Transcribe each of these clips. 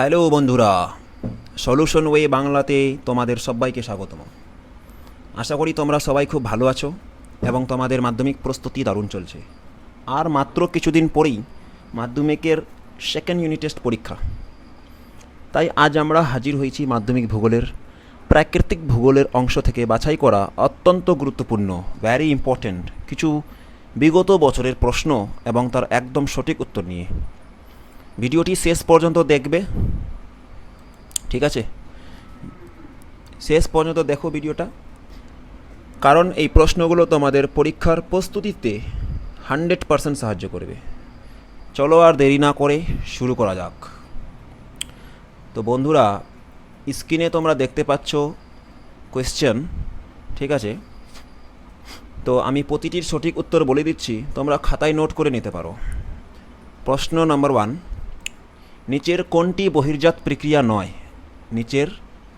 Hello বন্ধুরা, solution way বাংলাতে তোমাদের সবাইকে স্বাগতম। আশা করি তোমরা সবাই খুব ভালো আছো এবং তোমাদের মাধ্যমিক প্রস্তুতি দারুণ চলছে। আর মাত্র কিছুদিন পরেই মাধ্যমিকের সেকেন্ড ইউনিট টেস্ট পরীক্ষা। তাই আজ আমরা হাজির হয়েছি মাধ্যমিক ভূগোলের প্রাকৃতিক ভূগোলের অংশ থেকে বাছাই করা অত্যন্ত গুরুত্বপূর্ণ, ভ্যারি ইম্পর্ট্যান্ট কিছু বিগত বছরের প্রশ্ন এবং তার একদম সঠিক উত্তর নিয়ে। ভিডিওটি শেষ পর্যন্ত দেখবে, ঠিক আছে? শেষ পর্যন্ত দেখো ভিডিওটা, কারণ এই প্রশ্নগুলো তোমাদের পরীক্ষার প্রস্তুতিতে 100% সাহায্য করবে। চলো আর দেরি না করে শুরু করা যাক। তো বন্ধুরা, স্ক্রিনে তোমরা দেখতে পাচ্ছ কোয়েশ্চেন, ঠিক আছে? তো আমি প্রতিটির সঠিক উত্তর বলে দিচ্ছি, তোমরা খাতায় নোট করে নিতে পারো। প্রশ্ন নাম্বার 1, নিচের কোনটি বহির্জাত প্রক্রিয়া নয়? নিচের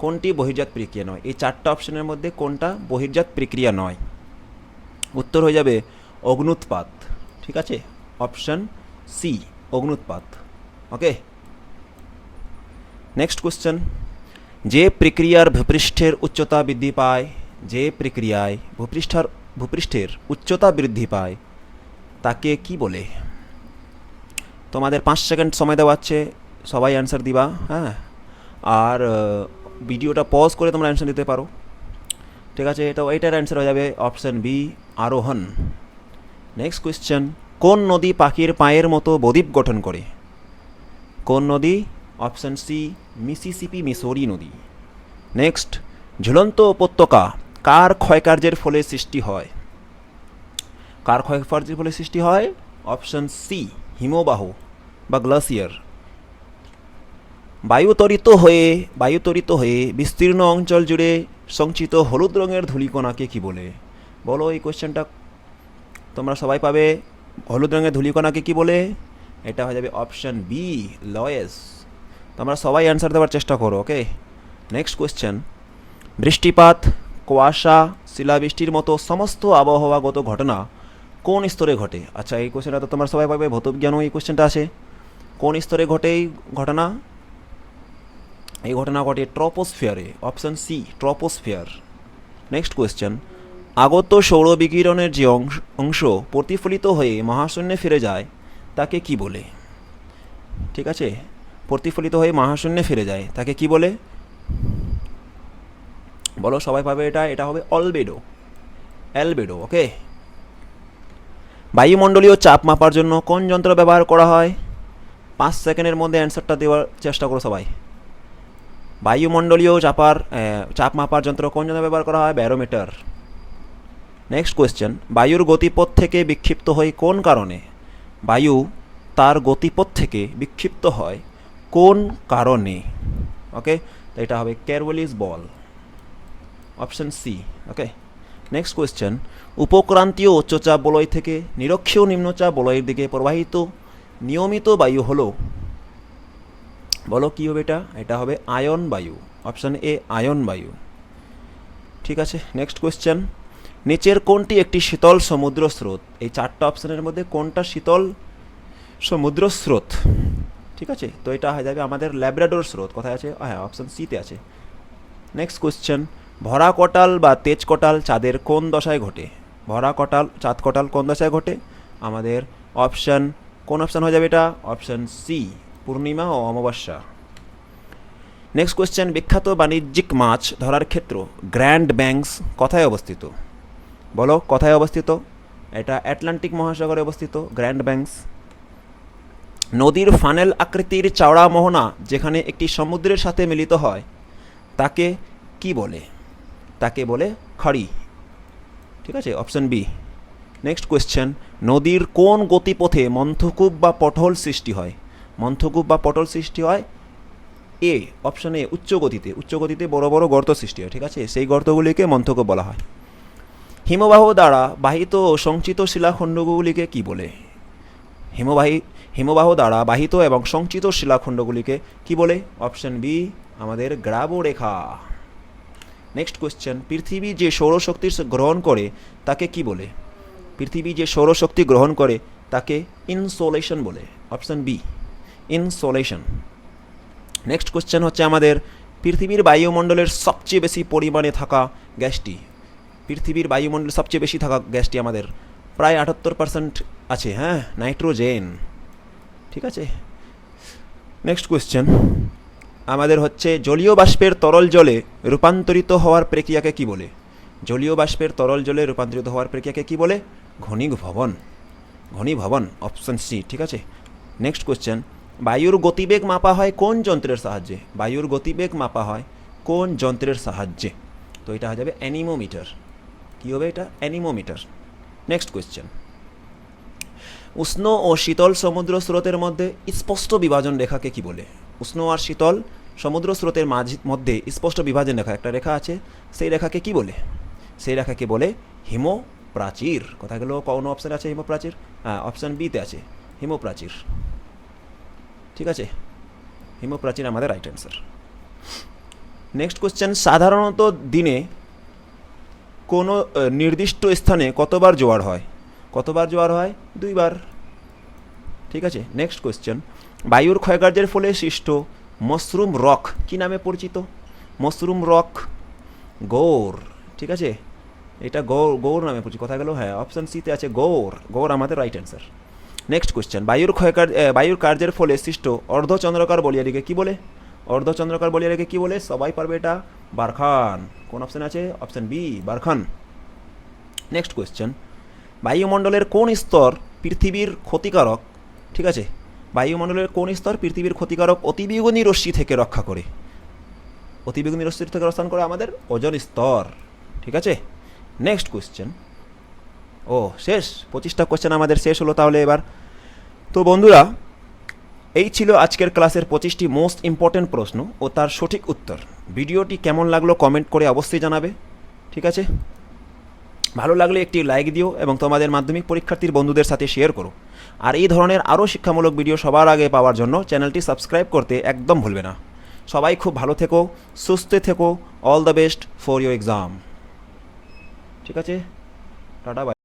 কোনটি বহির্জাত প্রক্রিয়া নয়? এই চারটা অপশনের মধ্যে কোনটা বহির্জাত প্রক্রিয়া নয়? উত্তর হয়ে যাবে অগ্নুৎপাত, ঠিক আছে? অপশন সি, অগ্নুৎপাত। ওকে, নেক্সট কোশ্চেন, যে প্রক্রিয়ার ভূপৃষ্ঠের উচ্চতা বৃদ্ধি পায়, যে প্রক্রিয়ায় ভূপৃষ্ঠের উচ্চতা বৃদ্ধি পায় তাকে কি বলে? তোমাদের 5 সেকেন্ড সময় দেওয়া আছে, সবাই অ্যান্সার দিবা, হ্যাঁ? আর ভিডিওটা পজ করে তোমরা অ্যান্সার দিতে পারো, ঠিক আছে? তো এইটার অ্যান্সার হয়ে যাবে অপশান বি, আরোহণ। নেক্সট কোয়েশ্চেন, কোন নদী পাখির পায়ের মতো বদ্বীপ গঠন করে? কোন নদী? অপশান সি, মিসিসিপি, মিসৌরি নদী। নেক্সট, ঝুলন্ত উপত্যকা কার ক্ষয়কার্যের ফলে সৃষ্টি হয়? কার ক্ষয়কার্যের ফলে সৃষ্টি হয়? অপশান সি, হিমবাহ বা গ্লাসিয়ার। বায়ুতরিত হয়ে বিস্তীর্ণ অঞ্চল জুড়ে সঞ্চিত হলুদ রঙের ধূলিকণাকে কি বলে? বলো, এই কোয়েশ্চেনটা তোমরা সবাই পাবে। হলুদ রঙের ধূলিকণাকে কি বলে? এটা হয়ে যাবে অপশান বি, লয়েস। তোমরা সবাই অ্যান্সার দেওয়ার চেষ্টা করো, ওকে? নেক্সট কোয়েশ্চেন, বৃষ্টিপাত, কুয়াশা, শিলাবৃষ্টির মতো সমস্ত আবহাওয়াগত ঘটনা কোন স্তরে ঘটে? আচ্ছা, এই কোয়েশ্চেনটা তো তোমরা সবাই পাবে, ভৌতবিজ্ঞানও এই কোয়েশ্চেনটা আছে। কোন স্তরে ঘটে এই ঘটনা? এই ঘটনা ঘটে ট্রপোস্ফিয়ারে, option C, troposphere. Next question, আগত সৌরবিকিরণের যে অংশ প্রতিফলিত হয়ে মহাশূন্যে ফিরে যায় তাকে কি বলে? ঠিক আছে, প্রতিফলিত হয়ে মহাশূন্যে ফিরে যায় তাকে কি বলে? বলো, সবাই পাবে এটা। এটা হবে অলবেডো, অ্যালবেডো, ওকে? বায়ুমণ্ডলীয় চাপ মাপার জন্য কোন যন্ত্র ব্যবহার করা হয়? 5 সেকেন্ডের মধ্যে অ্যান্সারটা দেওয়ার চেষ্টা করো সবাই। বায়ুমণ্ডলীয় চাপ মাপার যন্ত্র কোন যন্ত্র ব্যবহার করা হয়? ব্যারোমিটার। নেক্সট কোয়েশ্চেন, বায়ুর গতিপথ থেকে বিক্ষিপ্ত হয় কোন কারণে? বায়ু তার গতিপথ থেকে বিক্ষিপ্ত হয় কোন কারণে? ওকে, তো এটা হবে ক্যারওয়েলিস বল, অপশন সি, ওকে? নেক্সট কোয়েশ্চেন, উপক্রান্তীয় উচ্চচাপ বলয় থেকে নিরক্ষীয় নিম্নচাপ বলয়ের দিকে প্রবাহিত নিয়মিত বায়ু হলো, বলো কী হবে এটা? এটা হবে আয়ন বায়ু, অপশান এ, আয়ন বায়ু। ঠিক আছে, নেক্সট কোয়েশ্চেন, নিচের কোনটি একটি শীতল সমুদ্র স্রোত? এই চারটা অপশানের মধ্যে কোনটা শীতল সমুদ্র স্রোত? ঠিক আছে, তো এটা হয়ে যাবে আমাদের ল্যাব্রাডোর স্রোত। কোথায় আছে? হ্যাঁ, অপশান সিতে আছে। নেক্সট কোয়েশ্চেন, ভরা কটাল বা তেজ কটাল চাঁদের কোন দশায় ঘটে? ভরা কটাল, চাঁদ কটাল কোন দশায় ঘটে? আমাদের অপশান, কোন অপশান হয়ে যাবে এটা? অপশান সি, পূর্ণিমা ও অমাবস্যা। নেক্সট কোয়েশ্চেন, বিখ্যাত বাণিজ্যিক মাছ ধরার ক্ষেত্র গ্র্যান্ড ব্যাংকস কোথায় অবস্থিত? বলো, কোথায় অবস্থিত? এটা আটলান্টিক মহাসাগরে অবস্থিত, গ্র্যান্ড ব্যাংকস। নদীর ফানেল আকৃতির চওড়া মোহনা যেখানে একটি সমুদ্রের সাথে মিলিত হয় তাকে কি বলে? তাকে বলে খাড়ি। ঠিক আছে, অপশান বি। নেক্সট কোয়েশ্চেন, নদীর কোন গতিপথে মন্থকূপ বা পটল সৃষ্টি হয়? মন্থকূপ বা পটল সৃষ্টি হয় এ, অপশান এ, উচ্চ গতিতে। উচ্চ গতিতে বড় বড় গর্ত সৃষ্টি হয়, ঠিক আছে? সেই গর্তগুলিকে মন্থকূপ বলা হয়। হিমবাহ দ্বারা বাহিত ও সঞ্চিত শিলাখণ্ডগুলিকে কি বলে? হিমবাহ দ্বারা বাহিত এবং সঞ্চিত শিলাখণ্ডগুলিকে কি বলে? অপশান বি, আমাদের গ্রাবরেখা। নেক্সট কোয়েশ্চেন, পৃথিবী যে সৌরশক্তি গ্রহণ করে তাকে কি বলে? পৃথিবী যে সৌরশক্তি গ্রহণ করে তাকে ইনসোলেশন বলে, option B, insolation. Next question হচ্ছে আমাদের পৃথিবীর বায়ুমণ্ডলের সবচেয়ে বেশি পরিমাণে থাকা গ্যাসটি, পৃথিবীর বায়ুমণ্ডলে সবচেয়ে বেশি থাকা গ্যাসটি আমাদের প্রায় 78% আছে, হ্যাঁ, নাইট্রোজেন। ঠিক আছে। নেক্সট কোয়েশ্চেন আমাদের হচ্ছে জলীয় বাষ্পের তরল জলে রূপান্তরিত হওয়ার প্রক্রিয়াকে কি বলে? জলীয় বাষ্পের তরল জলে রূপান্তরিত হওয়ার প্রক্রিয়াকে কি বলে? ঘনীভবন। ঘনীভবন, অপশন সি। ঠিক আছে। নেক্সট কোয়েশ্চেন বায়ুর গতিবেগ মাপা হয় কোন যন্ত্রের সাহায্যে? বায়ুর গতিবেগ মাপা হয় কোন যন্ত্রের সাহায্যে? তো এটা হয়ে যাবে অ্যানিমোমিটার। কী হবে এটা? অ্যানিমোমিটার। নেক্সট কোয়েশ্চেন উষ্ণ ও শীতল সমুদ্র স্রোতের মধ্যে স্পষ্ট বিভাজন রেখাকে কি বলে? উষ্ণ আর শীতল সমুদ্র স্রোতের মধ্যে স্পষ্ট বিভাজন রেখা, একটা রেখা আছে, সেই রেখাকে কি বলে? সেই রেখাকে বলে হিমপ্রাচীর। কোথায় গেল? কোন অপশান আছে হিমপ্রাচীর? হ্যাঁ, অপশান বিতে আছে হিমপ্রাচীর। ঠিক আছে, হিমপ্রাচীর আমাদের রাইট অ্যান্সার। নেক্সট কোশ্চেন সাধারণত দিনে কোনো নির্দিষ্ট স্থানে কতবার জোয়ার হয়? কতবার জোয়ার হয়? 2 বার। ঠিক আছে। নেক্সট কোয়েশ্চেন বায়ুর ক্ষয়কার্যের ফলে সৃষ্ট মশরুম রক কি নামে পরিচিত? মশরুম রক গৌর। ঠিক আছে, এটা গৌর নামে পরিচিত। কোথায় গেল? হ্যাঁ, অপশান সিতে আছে গৌর। গৌর আমাদের রাইট অ্যান্সার। নেক্সট কোয়েশ্চেন বায়ুর কার্যের ফলে সৃষ্ট অর্ধচন্দ্রাকার বলিয়ারিকে কি বলে? অর্ধচন্দ্রাকার বলিয়ারিকে কি বলে? সবাই পারবে এটা, বারখান। কোন অপশান আছে? Option B, barchan. Next question বায়ুমণ্ডলের কোন স্তর পৃথিবীর ক্ষতিকারক, ঠিক আছে, বায়ুমণ্ডলের কোন স্তর পৃথিবীর ক্ষতিকারক অতিবেগুনি রশ্মি থেকে রক্ষা করে? অতিবেগুনি রশ্মি থেকে রক্ষা করে আমাদের ওজোন স্তর। ঠিক আছে। নেক্সট কোয়েশ্চেন, ও শেষ, 25টা কোয়েশ্চেন আমাদের শেষ হলো তাহলে এবার। তো বন্ধুরা, এই ছিল আজকের ক্লাসের 25টি মোস্ট ইম্পর্ট্যান্ট প্রশ্ন ও তার সঠিক উত্তর। ভিডিওটি কেমন লাগলো কমেন্ট করে অবশ্যই জানাবে। ঠিক আছে, ভালো লাগলে একটি লাইক দিও এবং তোমাদের মাধ্যমিক পরীক্ষার্থীর বন্ধুদের সাথে শেয়ার করো। আর এই ধরনের আরও শিক্ষামূলক ভিডিও সবার আগে পাওয়ার জন্য চ্যানেলটি সাবস্ক্রাইব করতে একদম ভুলবে না। সবাই খুব ভালো থেকো, সুস্থ থেকো। All the best for your exam. ঠিক আছে, টাটা, বাই।